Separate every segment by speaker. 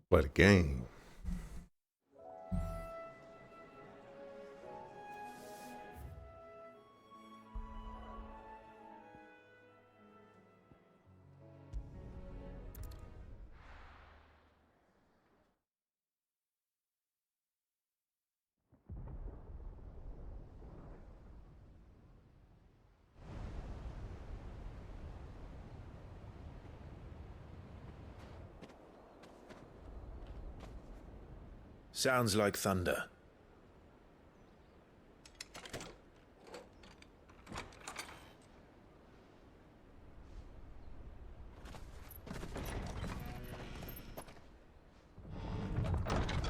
Speaker 1: What a game.
Speaker 2: Sounds like thunder.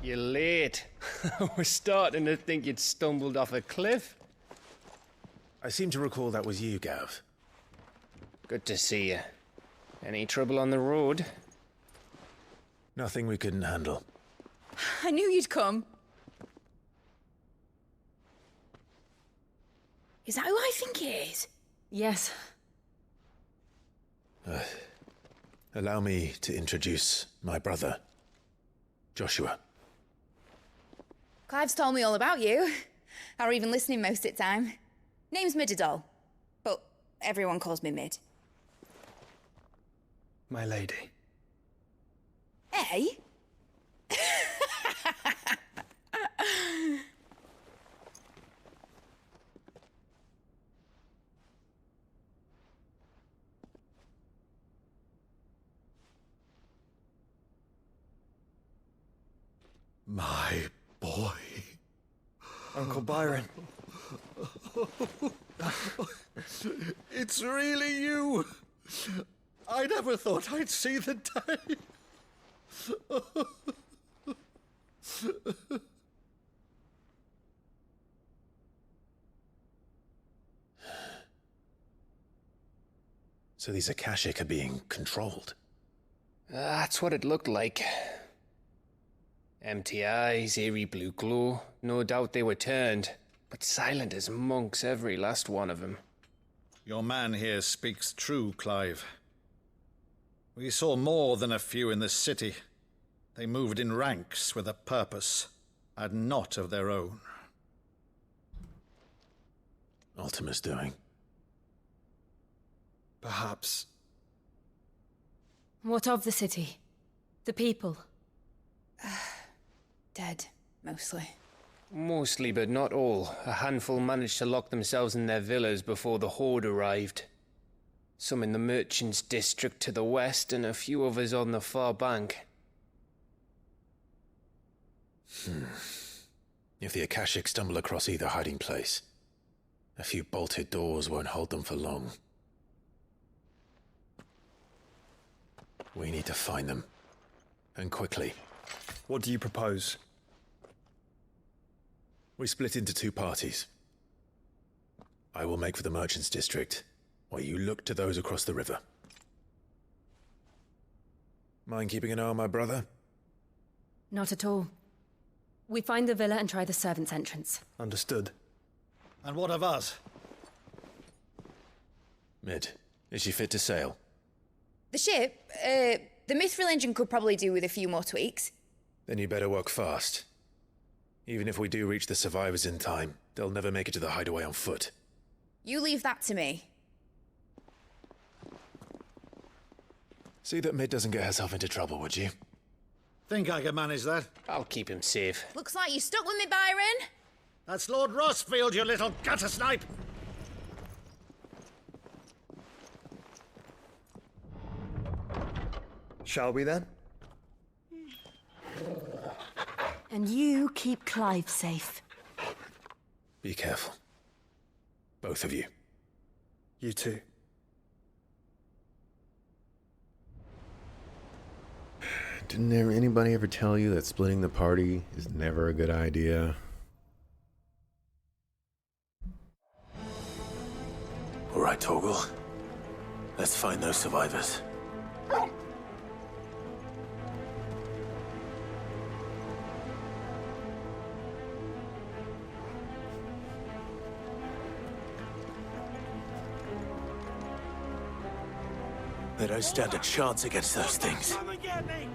Speaker 3: You're late. I was starting to think you'd stumbled off a cliff.
Speaker 2: I seem to recall that was you, Gav.
Speaker 3: Good to see you. Any trouble on the road?
Speaker 2: Nothing we couldn't handle.
Speaker 4: I knew you'd come. Is that who I think it is?
Speaker 5: Yes.
Speaker 2: Allow me to introduce my brother, Joshua.
Speaker 4: Clive's told me all about you. Or even listening most of the time. Name's Midadol, but everyone calls me Mid.
Speaker 3: My lady.
Speaker 4: Hey?
Speaker 1: My boy.
Speaker 3: Uncle Byron.
Speaker 1: It's really you. I never thought I'd see the day.
Speaker 2: So these Akashic are being controlled.
Speaker 3: That's what it looked like. Empty eyes, eerie blue glow. No doubt they were turned, but silent as monks, every last one of them.
Speaker 6: Your man here speaks true, Clive. We saw more than a few in this city. They moved in ranks with a purpose, and not of their own.
Speaker 2: Ultima's doing.
Speaker 3: Perhaps.
Speaker 5: What of the city? The people?
Speaker 4: Dead, mostly.
Speaker 3: Mostly, but not all. A handful managed to lock themselves in their villas before the Horde arrived. Some in the merchants' district to the west, and a few others on the far bank.
Speaker 2: If the Akashic stumble across either hiding place, a few bolted doors won't hold them for long. We need to find them. And quickly.
Speaker 7: What do you propose?
Speaker 2: We split into two parties. I will make for the merchants' district, while you look to those across the river. Mind keeping an eye on my brother?
Speaker 5: Not at all. We find the villa and try the servants' entrance.
Speaker 7: Understood.
Speaker 6: And what of us?
Speaker 2: Mid, is she fit to sail?
Speaker 4: The ship, the Mithril engine could probably do with a few more tweaks.
Speaker 2: Then you better work fast. Even if we do reach the survivors in time, they'll never make it to the hideaway on foot.
Speaker 4: You leave that to me.
Speaker 2: See that Mid doesn't get herself into trouble, would you?
Speaker 6: Think I can manage that?
Speaker 3: I'll keep him safe.
Speaker 4: Looks like you stuck with me, Byron.
Speaker 6: That's Lord Rossfield, you little gutter snipe!
Speaker 7: Shall we then?
Speaker 8: And you keep Clive safe.
Speaker 2: Be careful. Both of you.
Speaker 7: You too.
Speaker 1: Didn't anybody ever tell you that splitting the party is never a good idea?
Speaker 2: All right, Torgal. Let's find those survivors. They don't stand a chance against those things.
Speaker 9: Come and get me!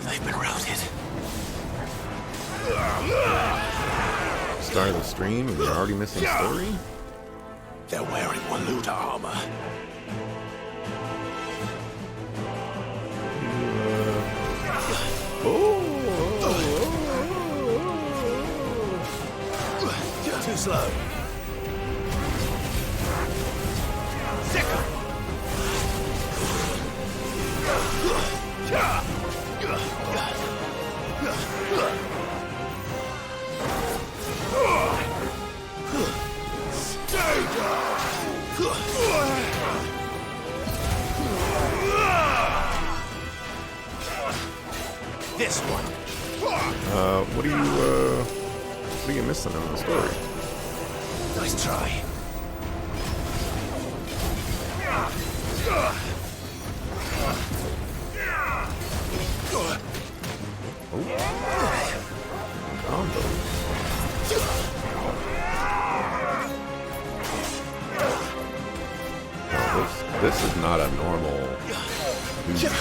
Speaker 2: They've been routed.
Speaker 9: Start of the stream and you're already missing story?
Speaker 2: They're wearing Waluda armor. Too slow. This one.
Speaker 9: What are you missing in the story?
Speaker 2: Nice try.
Speaker 9: Combo. No, this is not a normal dude.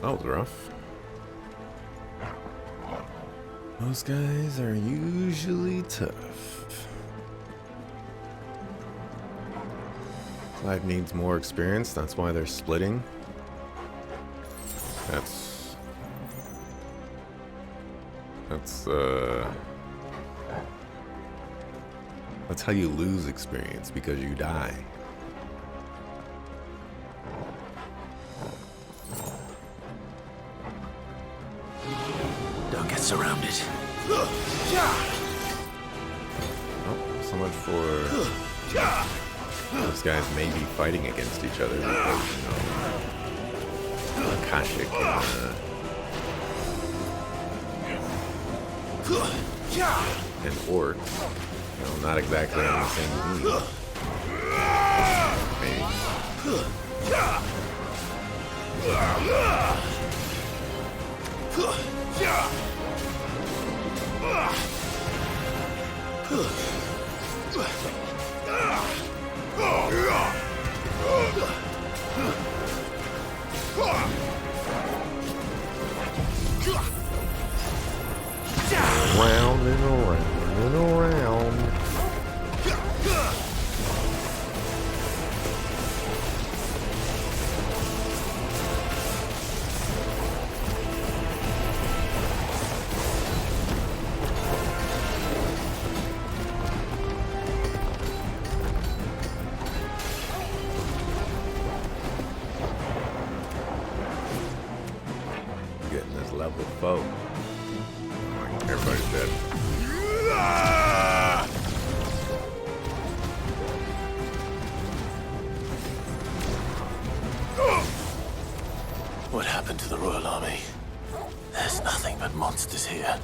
Speaker 9: That was rough. Those guys are usually tough. Clive needs more experience, that's why they're splitting. That's how you lose experience, because you die.
Speaker 2: Don't get surrounded.
Speaker 9: Oh, so much for those guys may be fighting against each other because, you know, Akashic and Orc, you know, not exactly on the same team. Maybe. Round and around and around. Getting this level foe. Everybody's dead.
Speaker 2: What happened to the Royal Army? There's nothing but monsters here.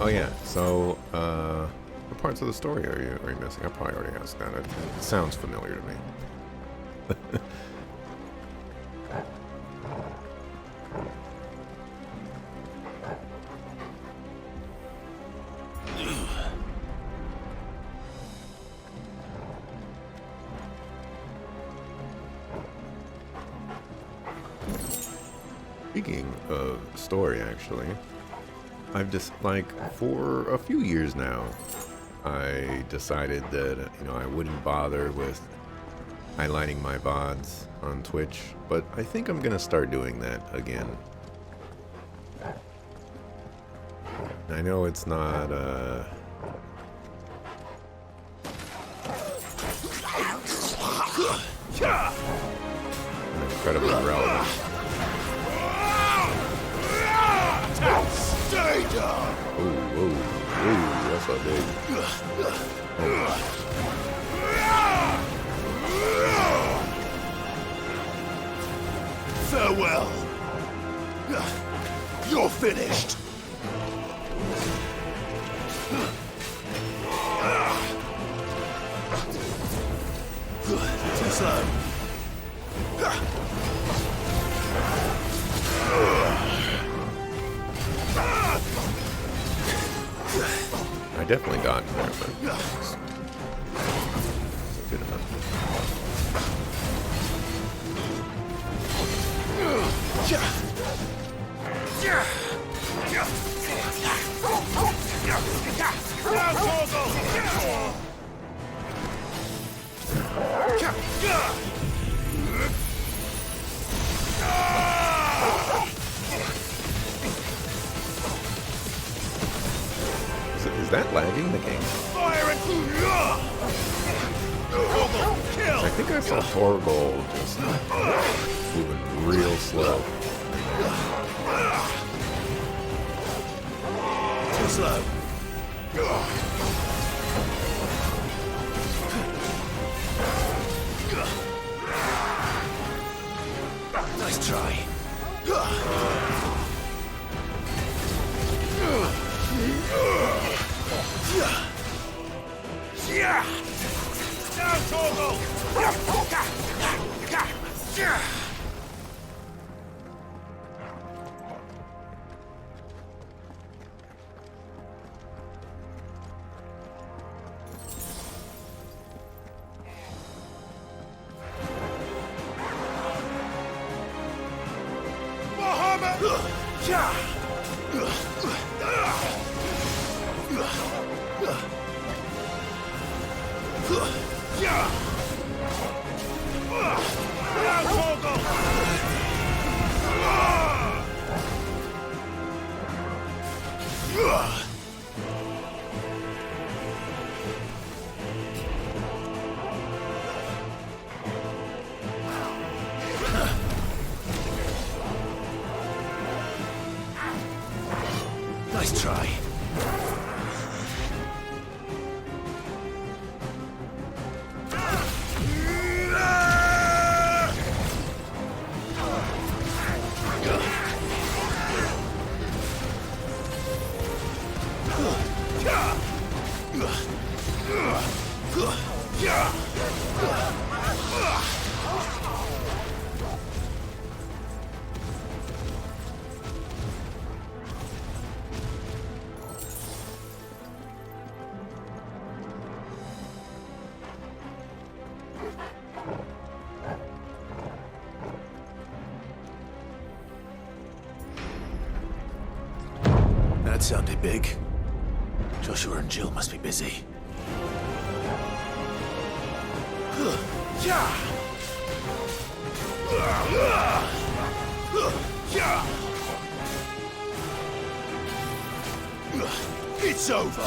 Speaker 9: Oh yeah, so what parts of the story are you missing? I probably already asked that. It sounds familiar to me. Speaking of story, actually, I've just, like, for a few years now, I decided that, you know, I wouldn't bother with highlighting my VODs on Twitch, but I think I'm gonna start doing that again. I know it's not, incredibly relevant.
Speaker 1: Stay down!
Speaker 9: Ooh, ooh, ooh, that's a big...
Speaker 1: Farewell. You're finished. Too slow.
Speaker 9: I definitely dodged there, but it's good enough. Is that lagging the game? I think I saw Torgal just moving real slow.
Speaker 1: Too slow. Nice try. Down, Torgal! Nice try. That sounded big. Joshua and Jill must be busy. It's over.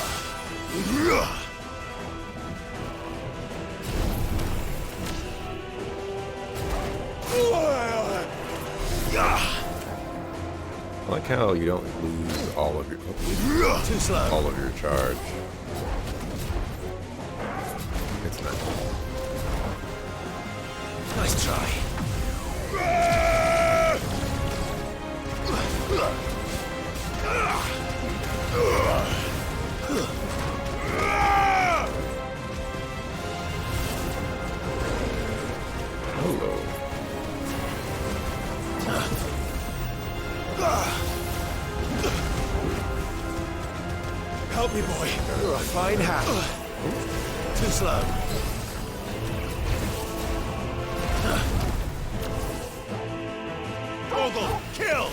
Speaker 9: I like how you don't lose all of your charge. It's nice.
Speaker 1: Nice try.
Speaker 9: Hello.
Speaker 1: Help me, boy. You're a fine hand. Too slow. Torgal, kill!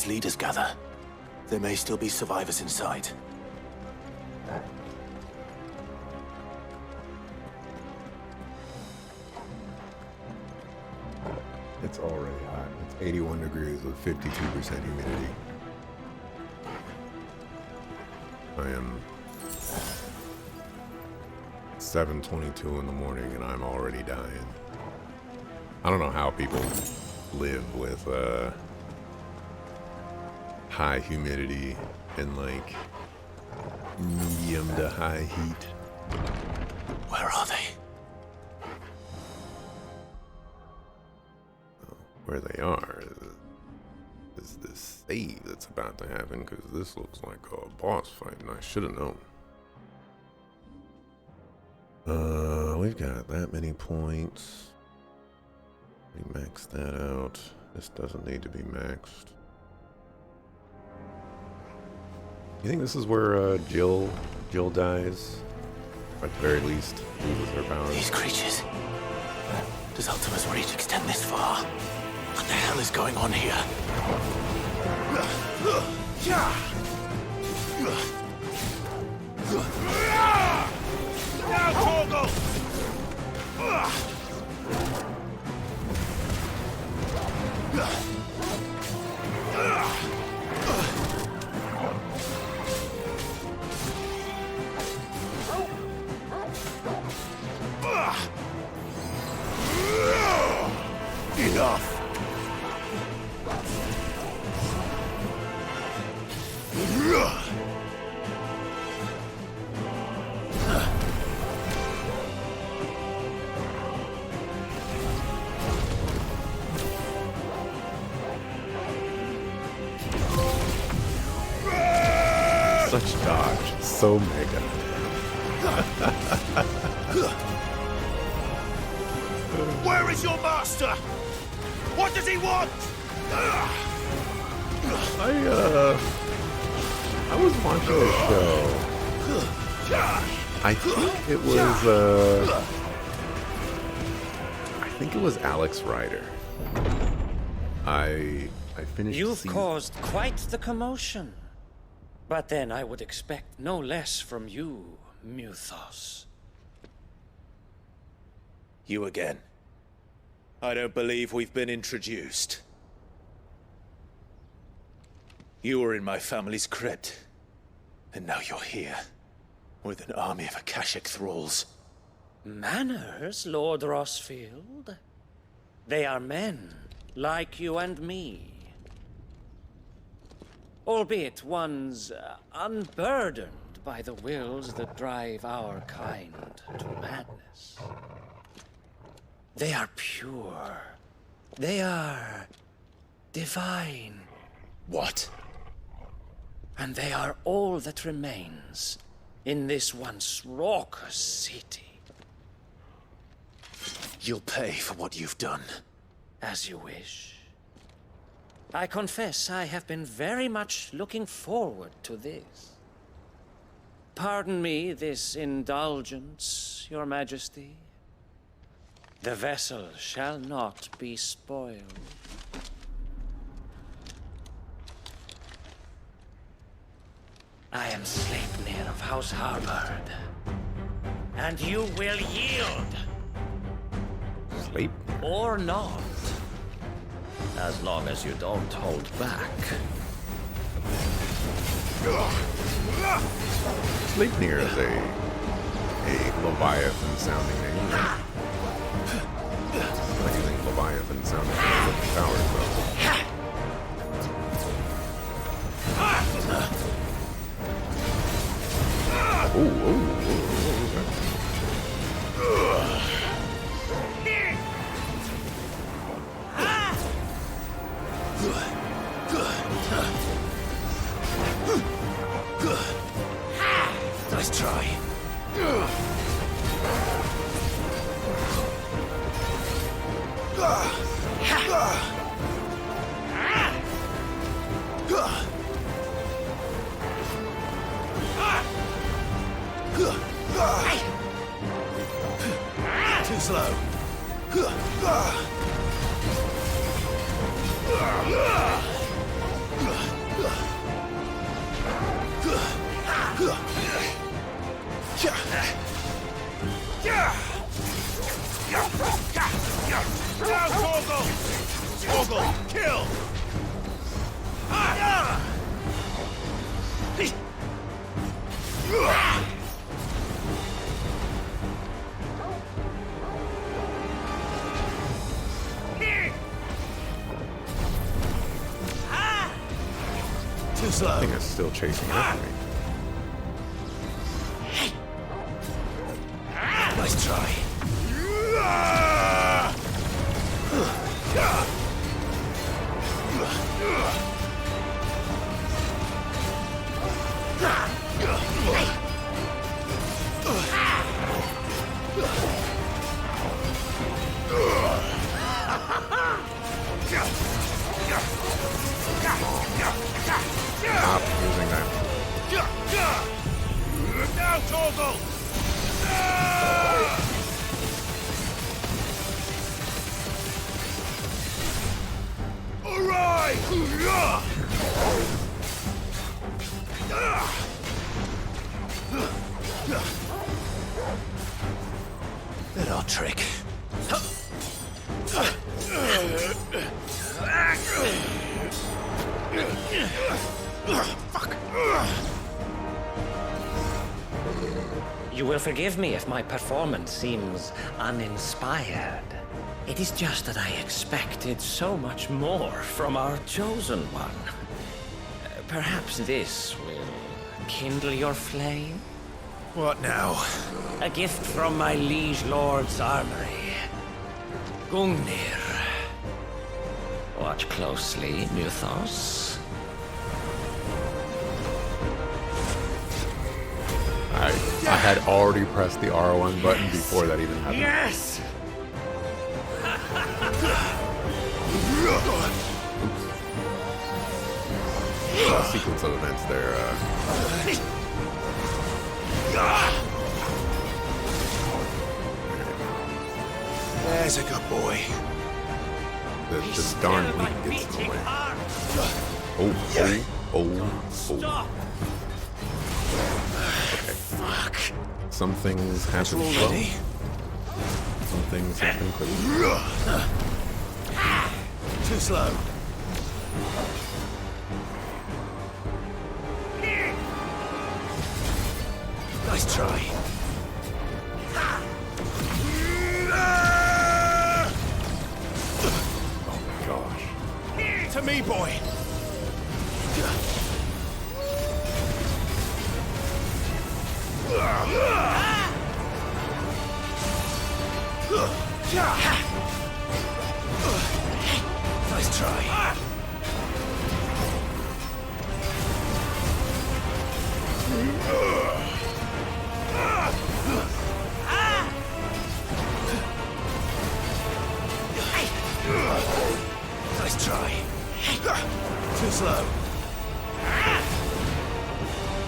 Speaker 2: leaders gather, there may still be survivors inside.
Speaker 9: It's already hot. It's 81 degrees with 52% humidity. I am 7:22 in the morning and I'm already dying. I don't know how people live with high humidity and like medium to high heat.
Speaker 2: Where are they?
Speaker 9: Where they are is this save that's about to happen, because this looks like a boss fight and I should have known. We've got that many points. We maxed that out. This doesn't need to be maxed. You think this is where Jill dies? At the very least, loses her powers.
Speaker 2: These creatures. Does Ultima's reach extend this far? What the hell is going on here?
Speaker 10: Now, Torgal!
Speaker 2: Enough!
Speaker 9: Such dodge, so mega.
Speaker 10: Where is your master? What does he want?
Speaker 9: I was watching a show. I think it was Alex Rider. I finished.
Speaker 11: You've caused quite the commotion. But then I would expect no less from you, Muthos.
Speaker 2: You again. I don't believe we've been introduced. You were in my family's crypt, and now you're here, with an army of Akashic thralls.
Speaker 11: Manners, Lord Rossfield? They are men, like you and me. Albeit ones unburdened by the wills that drive our kind to madness. They are pure. They are divine.
Speaker 2: What?
Speaker 11: And they are all that remains in this once raucous city.
Speaker 2: You'll pay for what you've done.
Speaker 11: As you wish. I confess I have been very much looking forward to this. Pardon me this indulgence, Your Majesty. The vessel shall not be spoiled. I am Sleipnir of House Harvard, and you will yield.
Speaker 9: Sleep?
Speaker 11: Or not.
Speaker 10: As long as you don't hold back.
Speaker 9: Sleipnir is a Leviathan sounding name. I'm not using Leviathan sounding name with the powers though.
Speaker 2: Nice try. Too slow.
Speaker 10: Now, Torgal! Torgal, kill!
Speaker 9: I think it's still chasing after me.
Speaker 10: Nice try.
Speaker 9: Stop using that.
Speaker 10: Now, Torgal! All right!
Speaker 2: Little trick.
Speaker 10: Fuck!
Speaker 11: You will forgive me if my performance seems uninspired. It is just that I expected so much more from our chosen one. Perhaps this will kindle your flame?
Speaker 2: What now?
Speaker 11: A gift from my liege lord's armory. Gungnir. Watch closely, Muthos.
Speaker 9: I had already pressed the R1 button before that even happened.
Speaker 11: Yes!
Speaker 9: Sequence of events there.
Speaker 2: There's a good boy.
Speaker 9: The darn leak gets in the way. Oh. Okay.
Speaker 2: Fuck.
Speaker 9: Some things happen slow.
Speaker 2: Already.
Speaker 9: Some things happen quickly.
Speaker 2: Too slow. Nice try.
Speaker 9: Oh my gosh.
Speaker 10: To me, boy!
Speaker 2: Nice try. Nice try. Too slow.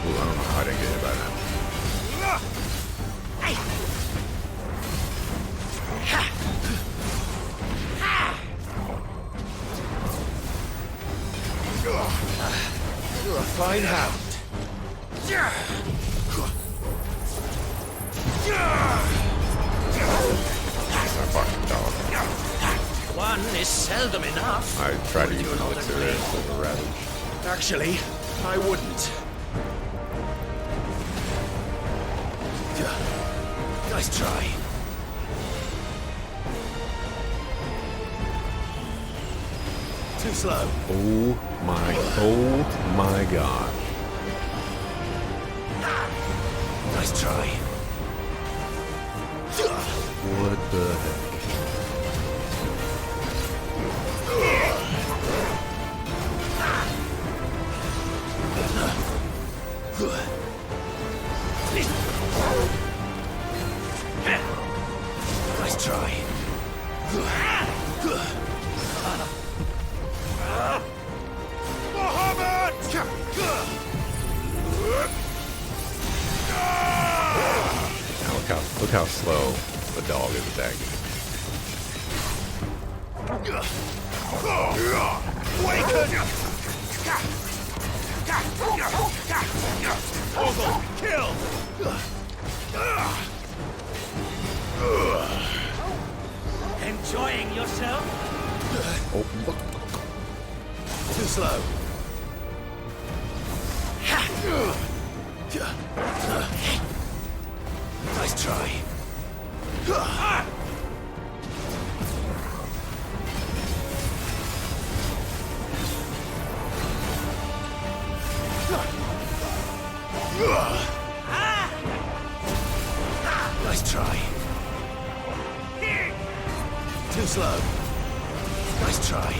Speaker 9: Ooh, I don't know how to get hit by that.
Speaker 2: You're a fine hound.
Speaker 9: I fucking dog.
Speaker 11: One is seldom enough.
Speaker 9: I try to use elixir instead of ravage.
Speaker 2: Actually, I wouldn't. Nice try. Too slow.
Speaker 9: Oh my god.
Speaker 2: Nice try.
Speaker 9: What the heck?
Speaker 2: Nice try.
Speaker 10: Mohammed!
Speaker 9: Now look how slow the dog is attacking.
Speaker 10: Waken! Torgal, kill!
Speaker 11: Enjoying yourself?
Speaker 10: Too slow. Nice try. Nice try. Too slow. Nice try.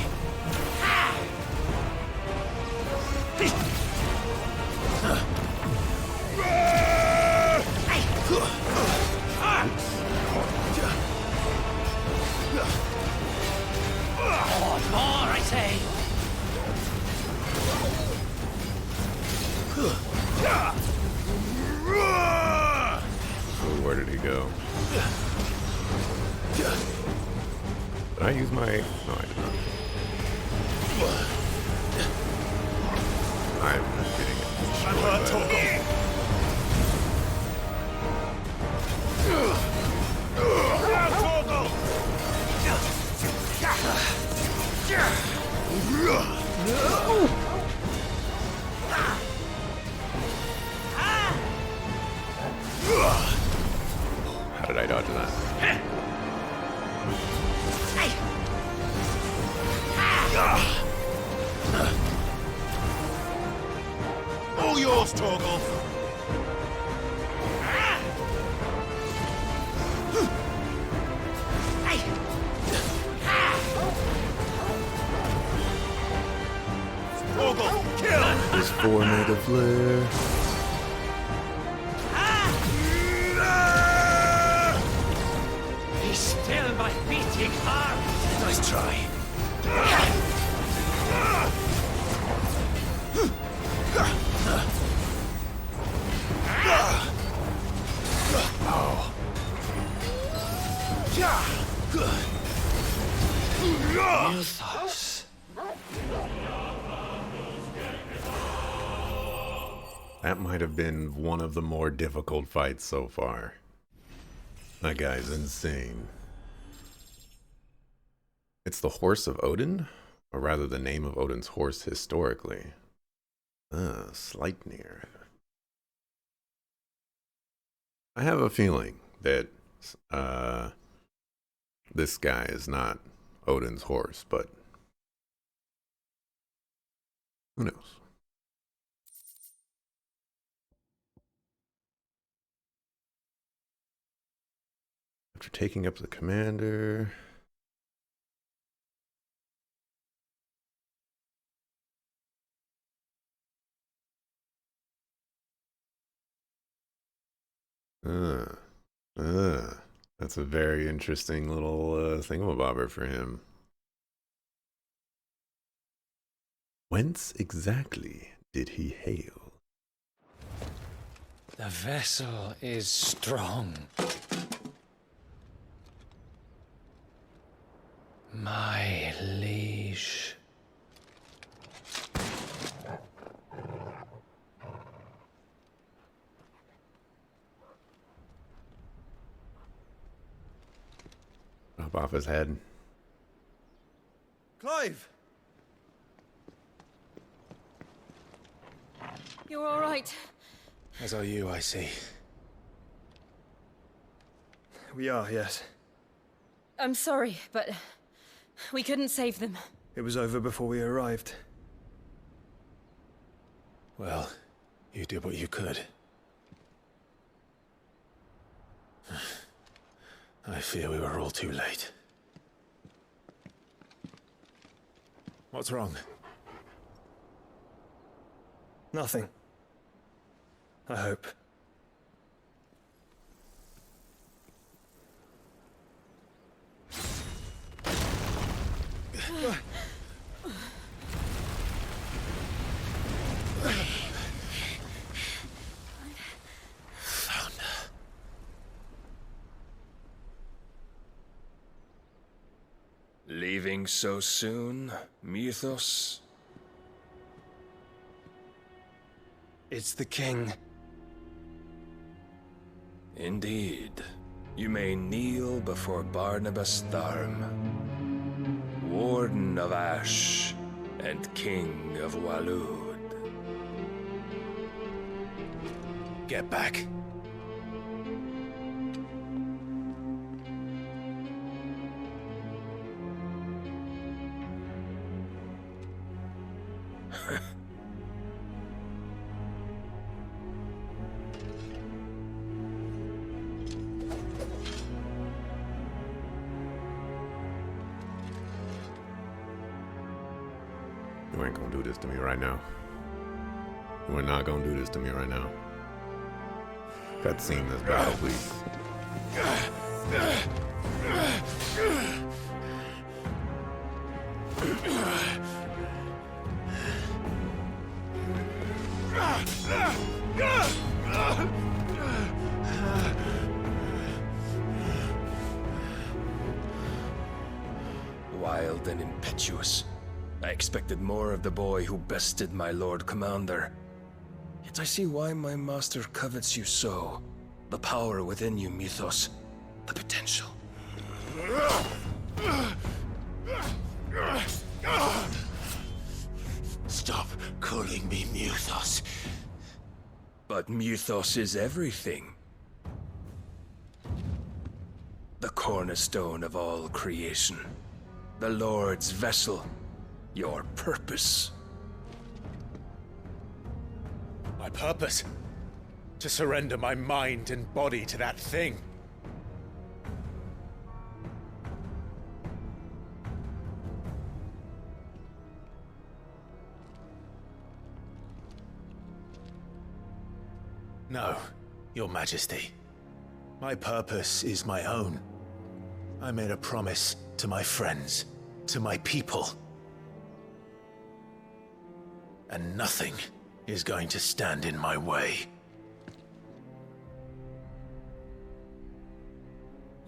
Speaker 11: More, I say.
Speaker 9: Oh, where did he go? Did I use my... No, I did not. I'm getting it.
Speaker 10: I'm hurt, Torgal.
Speaker 9: How did I dodge that?
Speaker 10: All yours, Torgal. Torgal, kill!
Speaker 9: This 4 made of flare.
Speaker 11: Be still, my beating heart.
Speaker 10: Nice try.
Speaker 9: Oh.
Speaker 11: Mythos.
Speaker 9: That might have been one of the more difficult fights so far. That guy's insane. It's the horse of Odin? Or rather the name of Odin's horse historically. Sleipnir. I have a feeling that this guy is not Odin's horse, but who knows? After taking up the commander... That's a very interesting little thingamabobber for him. Whence exactly did he hail?
Speaker 11: The vessel is strong. My liege.
Speaker 9: Up off his head.
Speaker 1: Clive!
Speaker 5: You're all right.
Speaker 2: As are you, I see.
Speaker 7: We are, yes.
Speaker 5: I'm sorry, but we couldn't save them.
Speaker 7: It was over before we arrived.
Speaker 2: Well, you did what you could. I fear we were all too late. What's wrong?
Speaker 7: Nothing. I hope.
Speaker 12: Leaving so soon, Mythos?
Speaker 7: It's the king.
Speaker 12: Indeed. You may kneel before Barnabas Tharm, Warden of Ash and King of Waloed.
Speaker 2: Get back.
Speaker 9: You ain't gonna do this to me right now. You are not gonna do this to me right now. Cutscene this battle, please.
Speaker 12: Wild and impetuous. I expected more of the boy who bested my Lord Commander. Yet I see why my master covets you so. The power within you, Mythos. The potential.
Speaker 2: Stop calling me Mythos.
Speaker 12: But Mythos is everything. The cornerstone of all creation. The Lord's vessel. Your purpose.
Speaker 2: My purpose? To surrender my mind and body to that thing. No, Your Majesty. My purpose is my own. I made a promise to my friends, to my people. And nothing is going to stand in my way.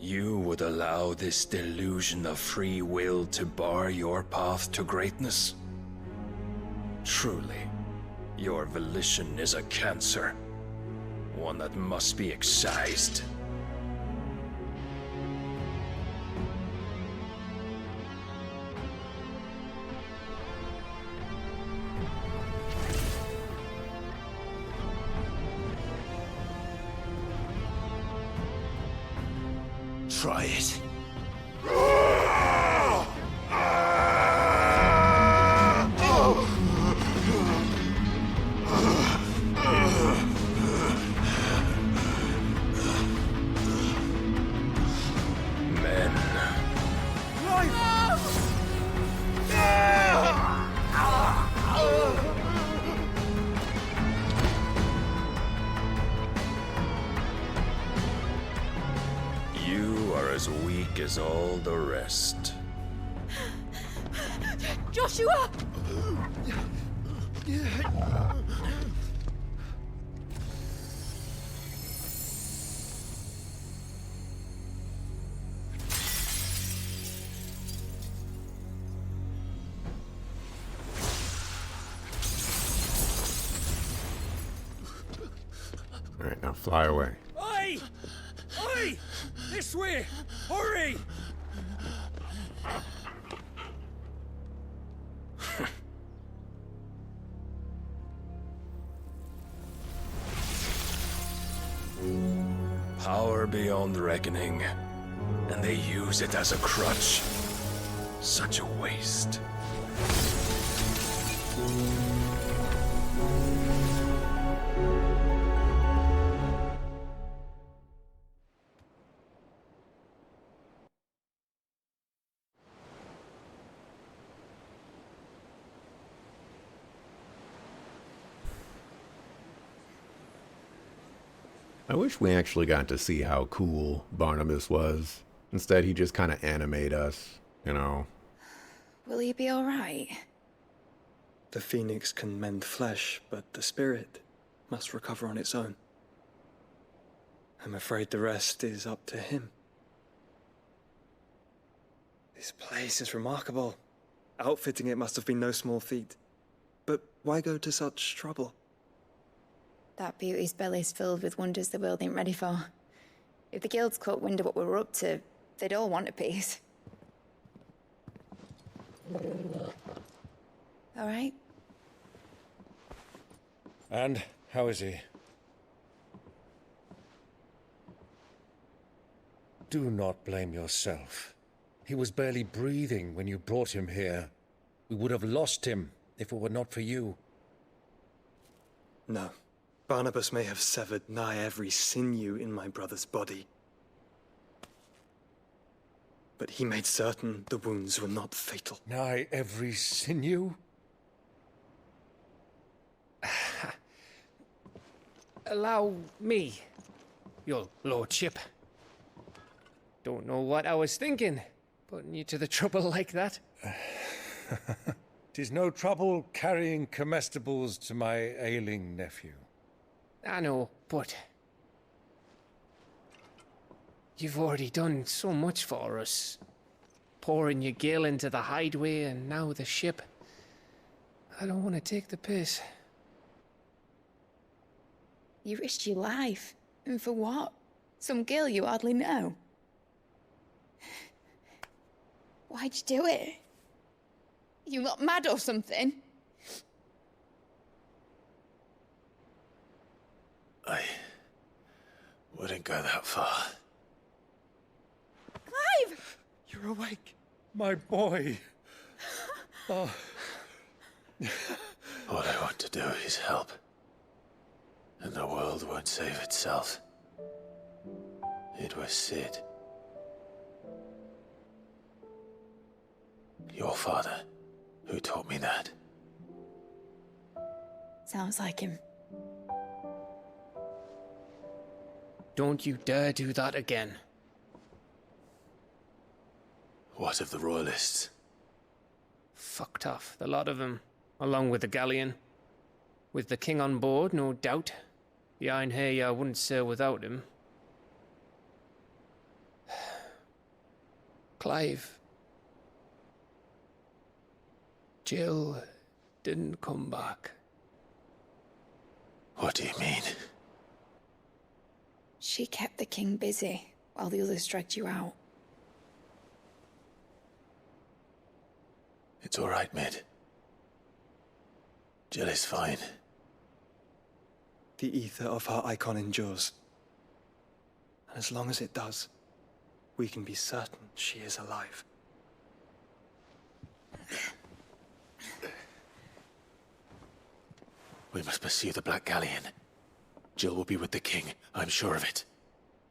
Speaker 12: You would allow this delusion of free will to bar your path to greatness? Truly, your volition is a cancer. One that must be excised.
Speaker 2: Try it.
Speaker 12: As weak as all the rest.
Speaker 5: Joshua!
Speaker 9: All right, now fly away.
Speaker 10: Oi! Oi! This way! Hurry!
Speaker 12: Power beyond reckoning, and they use it as a crutch. Such a waste.
Speaker 9: I wish we actually got to see how cool Barnabas was. Instead, he just kind of animate us, you know.
Speaker 4: Will he be alright?
Speaker 7: The phoenix can mend flesh, but the spirit must recover on its own. I'm afraid the rest is up to him. This place is remarkable. Outfitting it must have been no small feat. But why go to such trouble?
Speaker 4: That beauty's belly's filled with wonders the world ain't ready for. If the guilds caught wind of what we were up to, they'd all want a piece. All right?
Speaker 10: And how is he? Do not blame yourself. He was barely breathing when you brought him here. We would have lost him if it were not for you.
Speaker 7: No. Barnabas may have severed nigh every sinew in my brother's body. But he made certain the wounds were not fatal.
Speaker 10: Nigh every sinew?
Speaker 3: Allow me, your lordship. Don't know what I was thinking, putting you to the trouble like that.
Speaker 10: 'Tis no trouble carrying comestibles to my ailing nephew.
Speaker 3: I know, but you've already done so much for us. Pouring your gale into the hideaway and now the ship. I don't want to take the piss.
Speaker 4: You risked your life. And for what? Some girl you hardly know. Why'd you do it? You not mad or something?
Speaker 2: I wouldn't go that far.
Speaker 4: Clive!
Speaker 10: You're awake. My boy. Oh.
Speaker 2: All I want to do is help. And the world won't save itself. It was Sid. Your father, who taught me that.
Speaker 4: Sounds like him.
Speaker 3: Don't you dare do that again.
Speaker 2: What of the Royalists?
Speaker 3: Fucked off, the lot of them, along with the galleon. With the king on board, no doubt. The Iron Hair wouldn't sail without him. Clive. Jill didn't come back.
Speaker 2: What do you mean?
Speaker 4: She kept the king busy while the others dragged you out.
Speaker 2: It's all right, Mid. Jill is fine.
Speaker 7: The ether of her icon endures. And as long as it does, we can be certain she is alive.
Speaker 2: We must pursue the Black Galleon. Jill will be with the king, I'm sure of it.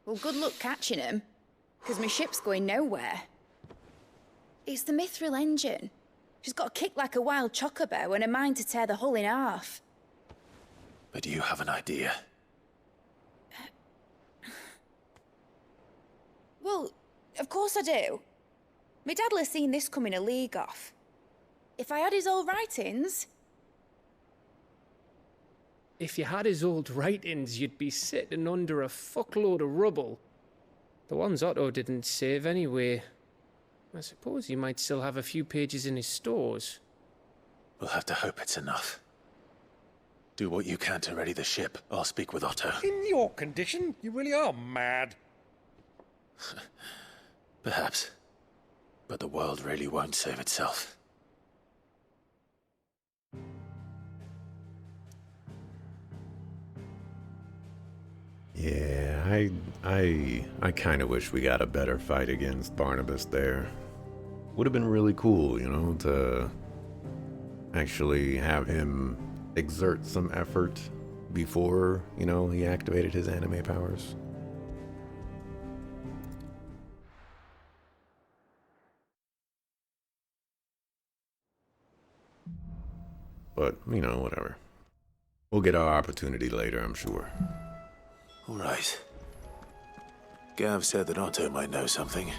Speaker 4: Well, good luck catching him, because my ship's going nowhere. It's the Mithril engine. She's got a kick like a wild chocobo and a mind to tear the hull in half.
Speaker 2: But do you have an idea?
Speaker 4: Well, of course I do. My dad'll have seen this coming a league off. If I had his old writings...
Speaker 3: If you had his old writings, you'd be sitting under a fuckload of rubble. The ones Otto didn't save anyway. I suppose he might still have a few pages in his stores.
Speaker 2: We'll have to hope it's enough. Do what you can to ready the ship. I'll speak with Otto.
Speaker 10: In your condition, you really are mad.
Speaker 2: Perhaps. But the world really won't save itself.
Speaker 9: Yeah, I kind of wish we got a better fight against Barnabas there. Would have been really cool, you know, to actually have him exert some effort before, you know, he activated his anime powers. But, you know, whatever. We'll get our opportunity later, I'm sure.
Speaker 2: All right. Gav said that Otto might know something.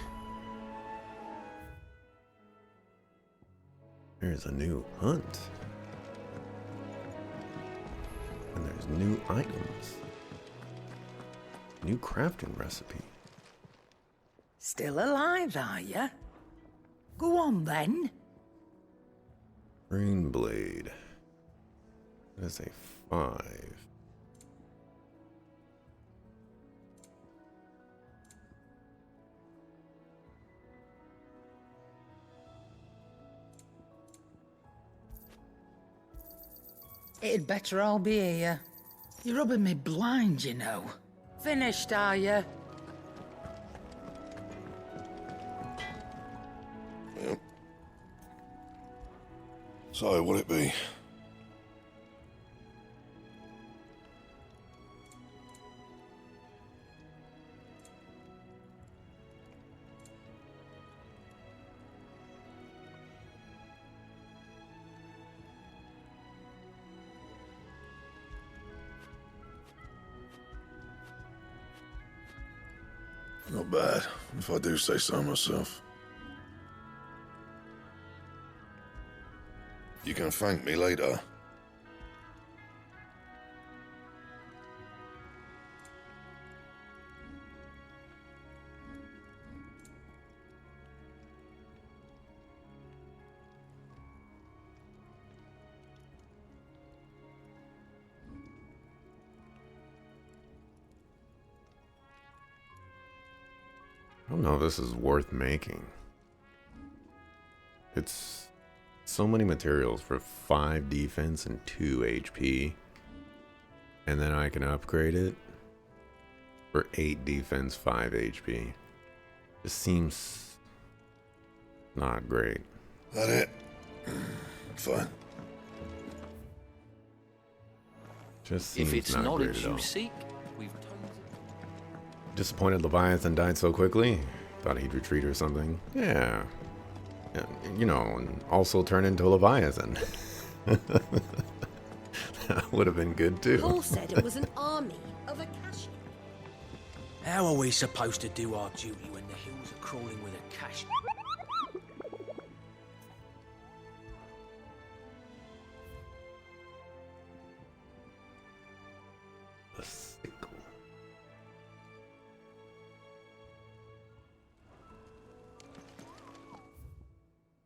Speaker 9: There's a new hunt. And there's new items. New crafting recipe.
Speaker 13: Still alive, are you? Go on, then.
Speaker 9: Green blade. That is a 5.
Speaker 13: It'd better all be here. You're rubbing me blind, you know. Finished, are you?
Speaker 14: Yep. So, what'd it be? Not bad, if I do say so myself. You can thank me later.
Speaker 9: I don't know if this is worth making. It's so many materials for 5 defense and 2 HP. And then I can upgrade it for 8 defense, 5 HP. This seems not great.
Speaker 14: That it? Fine.
Speaker 9: Just seems
Speaker 15: If it's
Speaker 9: not
Speaker 15: knowledge
Speaker 9: great at
Speaker 15: you
Speaker 9: all.
Speaker 15: seek, we've
Speaker 9: Disappointed Leviathan died so quickly. Thought he'd retreat or something. Yeah. You know, and also turn into a Leviathan. That would have been good too.
Speaker 16: Paul said it was an army of Akashi.
Speaker 17: How are we supposed to do our duty when the hills are crawling with Akashi?
Speaker 9: The sickle.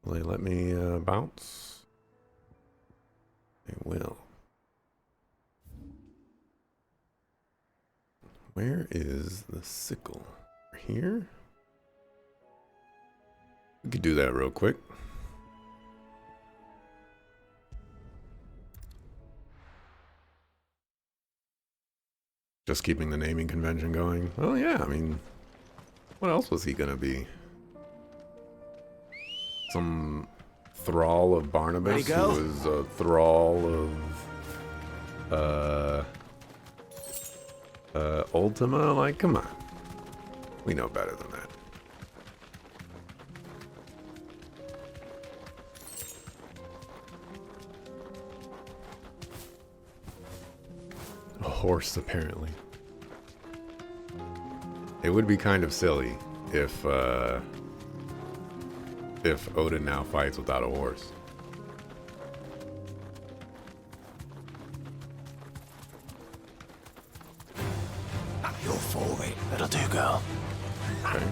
Speaker 9: Will they let me bounce? They will. Where is the sickle? Here? We could do that real quick. Just keeping the naming convention going. Oh yeah, I mean, what else was he gonna be? Some thrall of Barnabas who was a thrall of Ultima? Like, come on. We know better than that. A horse, apparently. It would be kind of silly if Odin now fights without a horse.
Speaker 2: You're for it. That'll do, girl.
Speaker 9: Okay.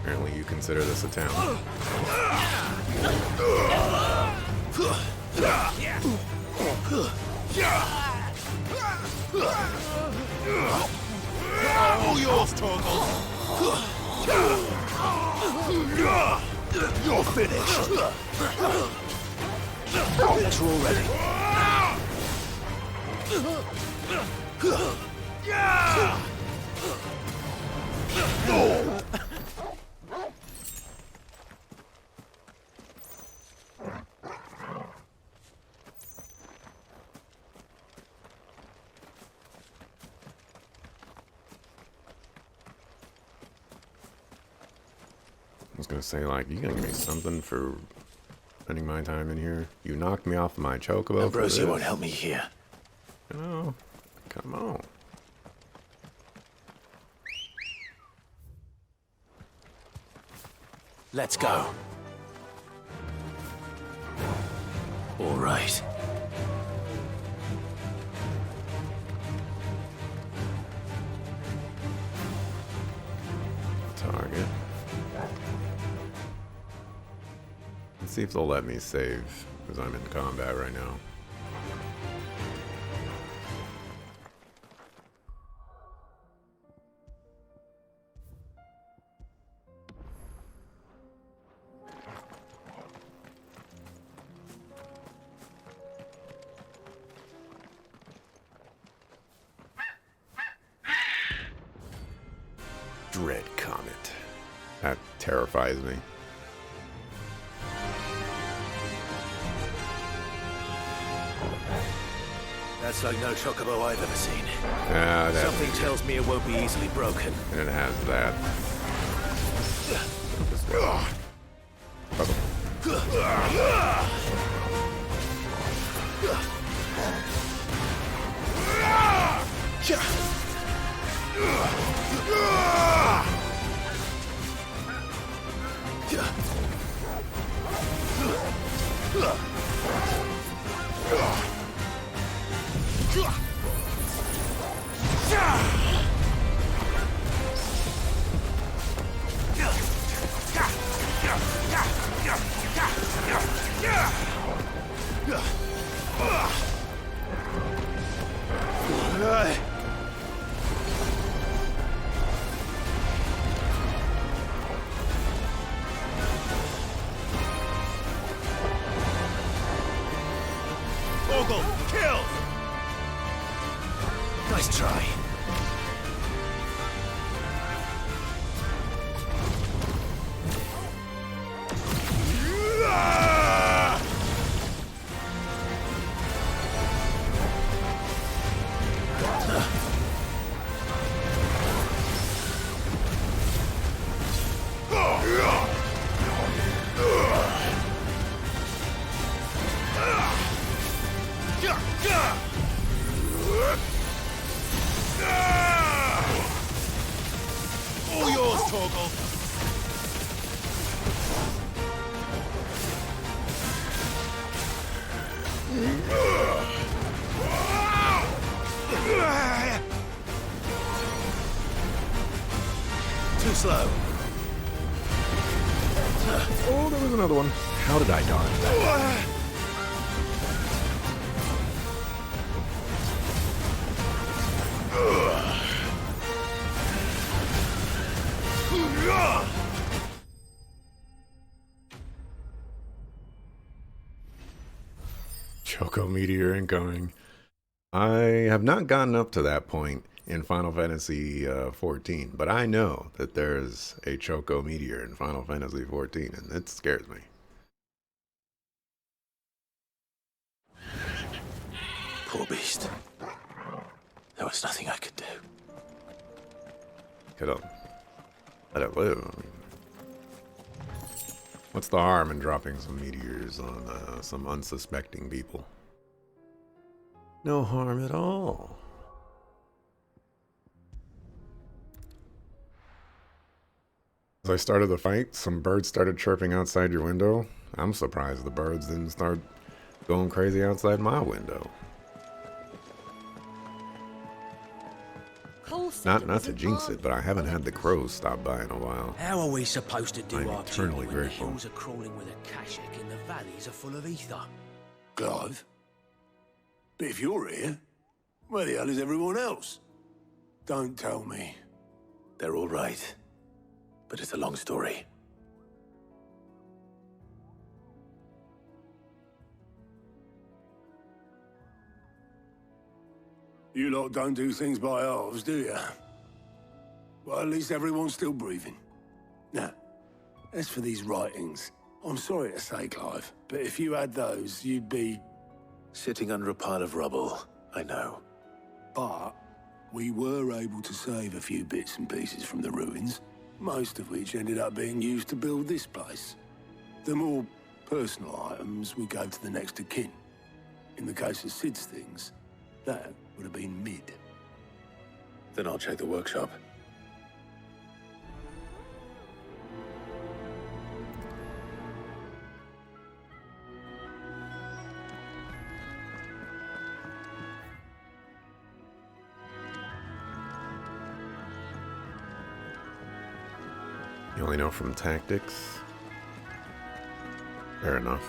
Speaker 9: Apparently you consider this a town.
Speaker 14: All yours, Torgal! You're finished!
Speaker 2: Let's roll ready.
Speaker 9: I was gonna say, like, you gonna give me something for spending my time in here? You knocked me off my chocobo.
Speaker 2: Ambrosia won't help me here.
Speaker 9: No, come on.
Speaker 2: Let's go. All right.
Speaker 9: Target. Let's see if they'll let me save, because I'm in combat right now. Dread Comet. That terrifies me.
Speaker 2: That's like no chocobo I've ever seen.
Speaker 9: Something
Speaker 2: tells me it won't be easily broken.
Speaker 9: And it has that.
Speaker 2: Ogle, kill! Nice try. All yours, Torgal. Too slow.
Speaker 9: Oh, there was another one. How did I dodge that? Choco Meteor incoming. I have not gotten up to that point in Final Fantasy XIV, but I know that there's a Choco Meteor in Final Fantasy XIV, and it scares me.
Speaker 2: Poor beast. There was nothing I could do.
Speaker 9: Could have let it live. I mean, what's the harm in dropping some meteors on some unsuspecting people? No harm at all. As I started the fight, some birds started chirping outside your window. I'm surprised the birds didn't start going crazy outside my window. Not to jinx it, but I haven't had the crows stop by in a while.
Speaker 17: How are we supposed to do
Speaker 9: I'm
Speaker 17: our
Speaker 9: eternally
Speaker 17: duty when the
Speaker 9: grateful.
Speaker 17: hills are crawling with a Kashik and the valleys are full of ether?
Speaker 14: Clive? But if you're here, where the hell is everyone else? Don't tell me.
Speaker 2: They're all right. But it's a long story.
Speaker 14: You lot don't do things by halves, do you? Well, at least everyone's still breathing. Now, as for these writings, I'm sorry to say, Clive, but if you had those, you'd be...
Speaker 2: Sitting under a pile of rubble, I know.
Speaker 14: But we were able to save a few bits and pieces from the ruins, most of which ended up being used to build this place. The more personal items we gave to the next of kin. In the case of Sid's things, that would have been mid.
Speaker 2: Then I'll check the workshop.
Speaker 9: You only know from tactics? Fair enough.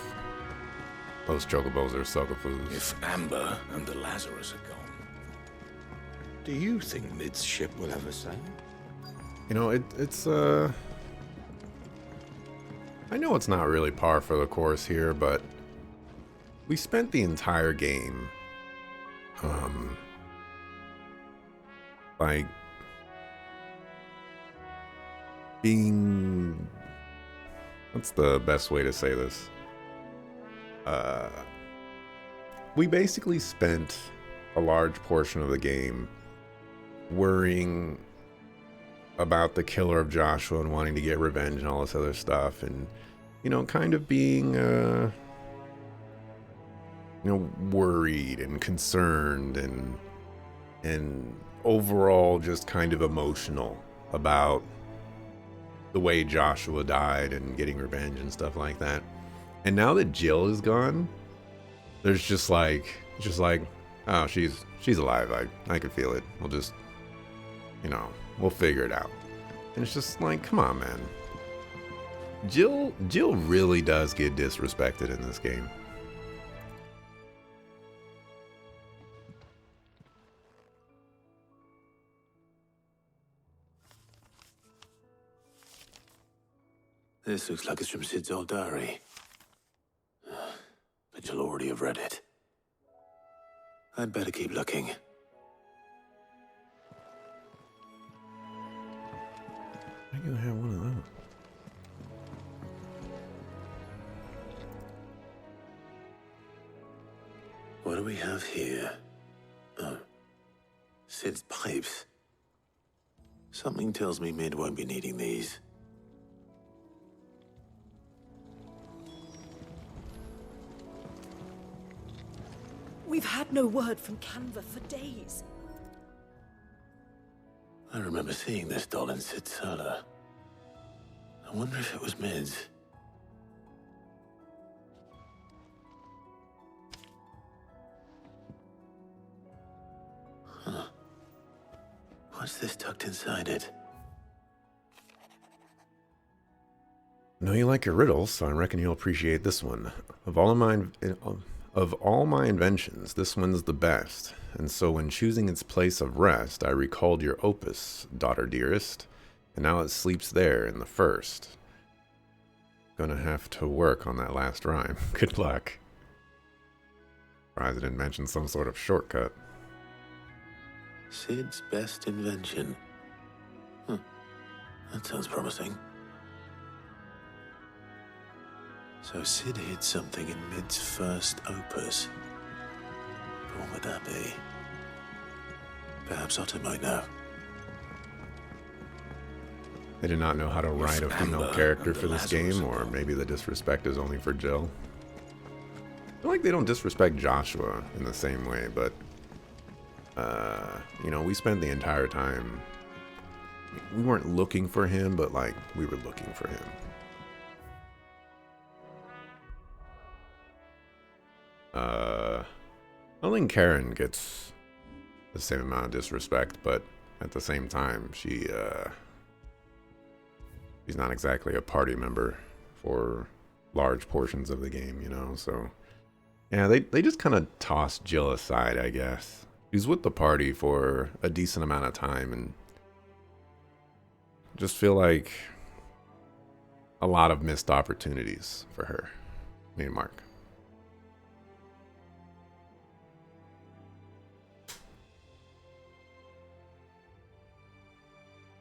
Speaker 9: Those chocobos are sucker foods.
Speaker 15: If Amber and the Lazarus are gone, do you think Mid's ship will have a say?
Speaker 9: You know, it's I know it's not really par for the course here, but we spent the entire game, like, being... What's the best way to say this? We basically spent a large portion of the game worrying about the killer of Joshua and wanting to get revenge and all this other stuff, and you know, kind of being you know, worried and concerned and overall just kind of emotional about the way Joshua died and getting revenge and stuff like that. And now that Jill is gone, there's just like, oh, she's alive. I can feel it. We'll just, you know, we'll figure it out. And it's just like, come on, man. Jill really does get disrespected in this game.
Speaker 14: This looks like it's from Sid's old diary. But you'll already have read it. I'd better keep looking.
Speaker 9: I can have one of those.
Speaker 14: What do we have here? Oh. Sid's pipes. Something tells me Mid won't be needing these.
Speaker 16: We've had no word from Canva for days.
Speaker 14: I remember seeing this doll in Sid's cellar. I wonder if it was Mid's. Huh. What's this tucked inside it?
Speaker 9: I know you like your riddles, so I reckon you'll appreciate this one. Of all my inventions, this one's the best, and so when choosing its place of rest, I recalled your opus, daughter dearest, and now it sleeps there in the first. Gonna have to work on that last rhyme. Good luck. Surprised I didn't mention some sort of shortcut.
Speaker 14: Sid's best invention. Huh. That sounds promising. So Sid hid something in Mid's first opus. But what would that be? Perhaps Otto might know.
Speaker 9: They did not know how to write a female character for this game, or maybe the disrespect is only for Jill. I feel like they don't disrespect Joshua in the same way, but you know, we spent the entire time, we weren't looking for him, but like we were looking for him. I don't think Karen gets the same amount of disrespect, but at the same time, she's not exactly a party member for large portions of the game, you know, so yeah, they just kind of tossed Jill aside, I guess. She's with the party for a decent amount of time, and just feel like a lot of missed opportunities for her. Me and Mark.